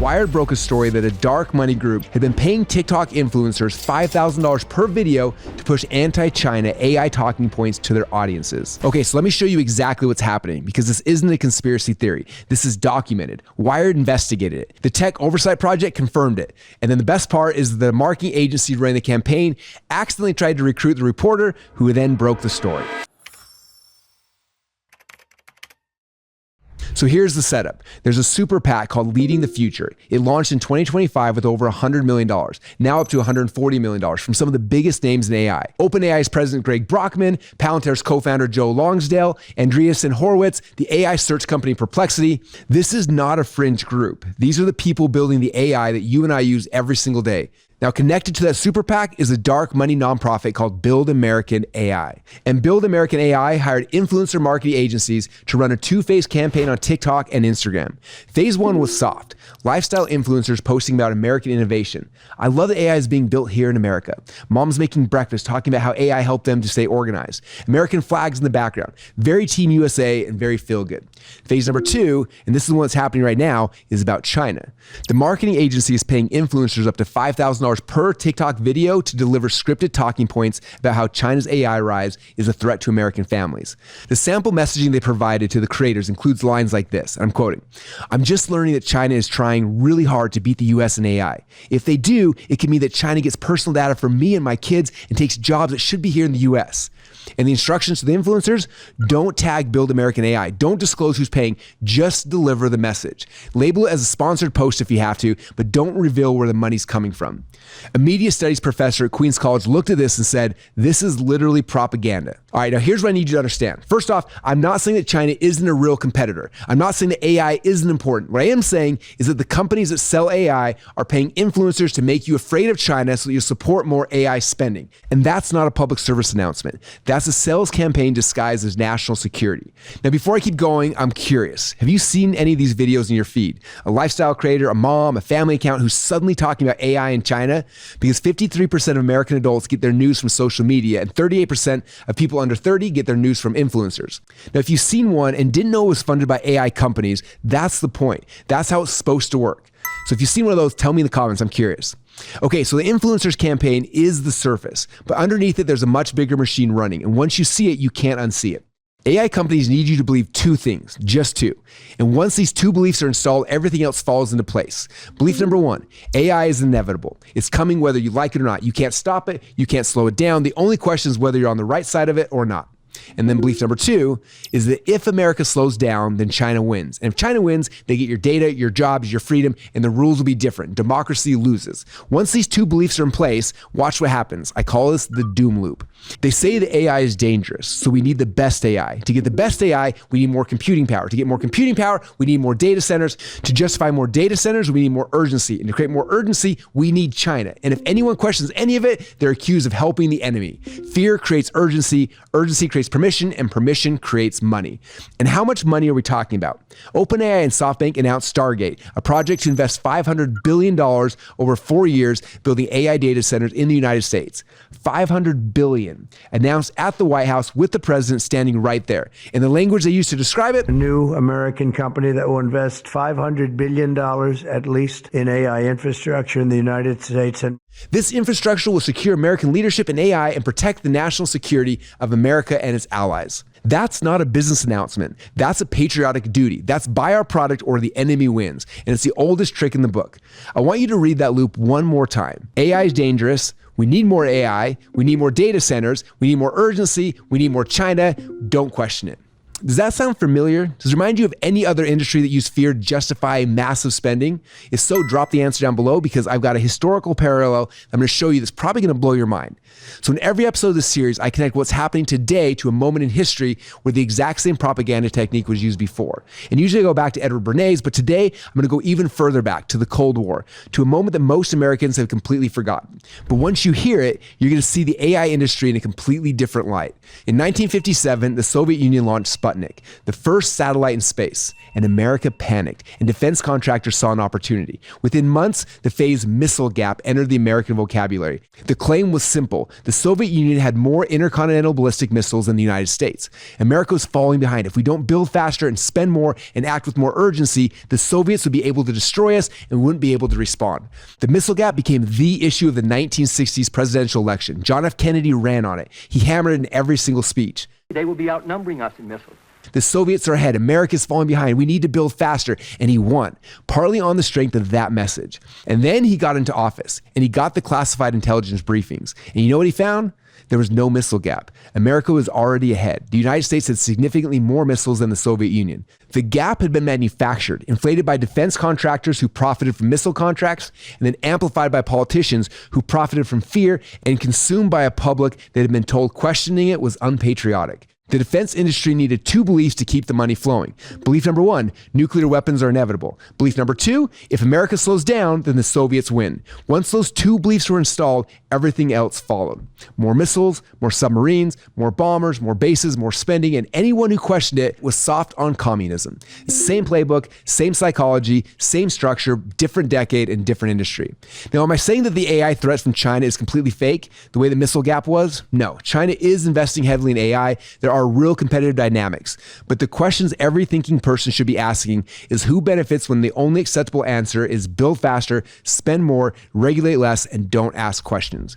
Wired broke a story that a dark money group had been paying TikTok influencers $5,000 per video to push anti-China AI talking points to their audiences. Okay, so let me show you exactly what's happening, because this isn't a conspiracy theory. This is documented. Wired investigated it. The Tech Oversight Project confirmed it. And then the best part is the marketing agency running the campaign accidentally tried to recruit the reporter, who then broke the story. So here's the setup. There's a super PAC called Leading the Future. It launched in 2025 with over $100 million, now up to $140 million from some of the biggest names in AI. OpenAI's president Greg Brockman, Palantir's co-founder Joe Longsdale, Andreessen Horowitz, the AI search company Perplexity. This is not a fringe group. These are the people building the AI that you and I use every single day. Now, connected to that super PAC is a dark money nonprofit called Build American AI. And Build American AI hired influencer marketing agencies to run a two-phase campaign on TikTok and Instagram. Phase one was soft. Lifestyle influencers posting about American innovation. I love that AI is being built here in America. Moms making breakfast, talking about how AI helped them to stay organized. American flags in the background. Very Team USA and very feel good. Phase number two, and this is the one that's happening right now, is about China. The marketing agency is paying influencers up to $5,000 per TikTok video to deliver scripted talking points about how China's AI rise is a threat to American families. The sample messaging they provided to the creators includes lines like this, and I'm quoting, "I'm just learning that China is trying really hard to beat the US in AI. If they do, it can mean that China gets personal data from me and my kids and takes jobs that should be here in the US. And the instructions to the influencers, don't tag Build American AI. Don't disclose who's paying, just deliver the message. Label it as a sponsored post if you have to, but don't reveal where the money's coming from." A media studies professor at Queens College looked at this and said, "This is literally propaganda." All right, now here's what I need you to understand. First off, I'm not saying that China isn't a real competitor. I'm not saying that AI isn't important. What I am saying is that the companies that sell AI are paying influencers to make you afraid of China so that you'll support more AI spending. And that's not a public service announcement. That's a sales campaign disguised as national security. Now, before I keep going, I'm curious. Have you seen any of these videos in your feed? A lifestyle creator, a mom, a family account who's suddenly talking about AI in China? Because 53% of American adults get their news from social media, and 38% of people under 30 get their news from influencers. Now, if you've seen one and didn't know it was funded by AI companies, that's the point. That's how it's supposed to work. So if you've seen one of those, tell me in the comments. I'm curious. Okay, so the influencers campaign is the surface, but underneath it, there's a much bigger machine running. And once you see it, you can't unsee it. AI companies need you to believe two things, just two. And once these two beliefs are installed, everything else falls into place. Belief number one, AI is inevitable. It's coming whether you like it or not. You can't stop it. You can't slow it down. The only question is whether you're on the right side of it or not. And then belief number two is that if America slows down, then China wins. And if China wins, they get your data, your jobs, your freedom, and the rules will be different. Democracy loses. Once these two beliefs are in place, watch what happens. I call this the doom loop. They say that AI is dangerous, so we need the best AI. To get the best AI, we need more computing power. To get more computing power, we need more data centers. To justify more data centers, we need more urgency. And to create more urgency, we need China. And if anyone questions any of it, they're accused of helping the enemy. Fear creates urgency, urgency creates permission, and permission creates money. And how much money are we talking about? OpenAI and SoftBank announced Stargate, a project to invest $500 billion over 4 years building AI data centers in the United States. $500 billion. Announced at the White House with the president standing right there. In the language they used to describe it, a new American company that will invest $500 billion at least in AI infrastructure in the United States. And this infrastructure will secure American leadership in AI and protect the national security of America and its allies. That's not a business announcement. That's a patriotic duty. That's buy our product or the enemy wins. And it's the oldest trick in the book. I want you to read that loop one more time. AI is dangerous. We need more AI. We need more data centers. We need more urgency. We need more China. Don't question it. Does that sound familiar? Does it remind you of any other industry that used fear to justify massive spending? If so, drop the answer down below, because I've got a historical parallel I'm going to show you that's probably going to blow your mind. So in every episode of this series, I connect what's happening today to a moment in history where the exact same propaganda technique was used before. And usually I go back to Edward Bernays, but today I'm going to go even further back to the Cold War, to a moment that most Americans have completely forgotten. But once you hear it, you're going to see the AI industry in a completely different light. In 1957, the Soviet Union launched Sputnik. Sputnik, the first satellite in space, and America panicked, and defense contractors saw an opportunity. Within months, the phase missile gap entered the American vocabulary. The claim was simple. The Soviet Union had more intercontinental ballistic missiles than the United States. America was falling behind. If we don't build faster and spend more and act with more urgency, the Soviets would be able to destroy us and wouldn't be able to respond. The missile gap became the issue of the 1960s presidential election. John F. Kennedy ran on it. He hammered it in every single speech. They will be outnumbering us in missiles. The Soviets are ahead. America's falling behind. We need to build faster. And he won, partly on the strength of that message. And then he got into office and he got the classified intelligence briefings. And you know what he found? There was no missile gap. America was already ahead. The United States had significantly more missiles than the Soviet Union. The gap had been manufactured, inflated by defense contractors who profited from missile contracts, and then amplified by politicians who profited from fear and consumed by a public that had been told questioning it was unpatriotic. The defense industry needed two beliefs to keep the money flowing. Belief number one, nuclear weapons are inevitable. Belief number two, if America slows down, then the Soviets win. Once those two beliefs were installed, everything else followed. More missiles, more submarines, more bombers, more bases, more spending, and anyone who questioned it was soft on communism. Same playbook, same psychology, same structure, different decade, and different industry. Now, am I saying that the AI threat from China is completely fake, the way the missile gap was? No, China is investing heavily in AI. There are real competitive dynamics. But the questions every thinking person should be asking is who benefits when the only acceptable answer is build faster, spend more, regulate less, and don't ask questions.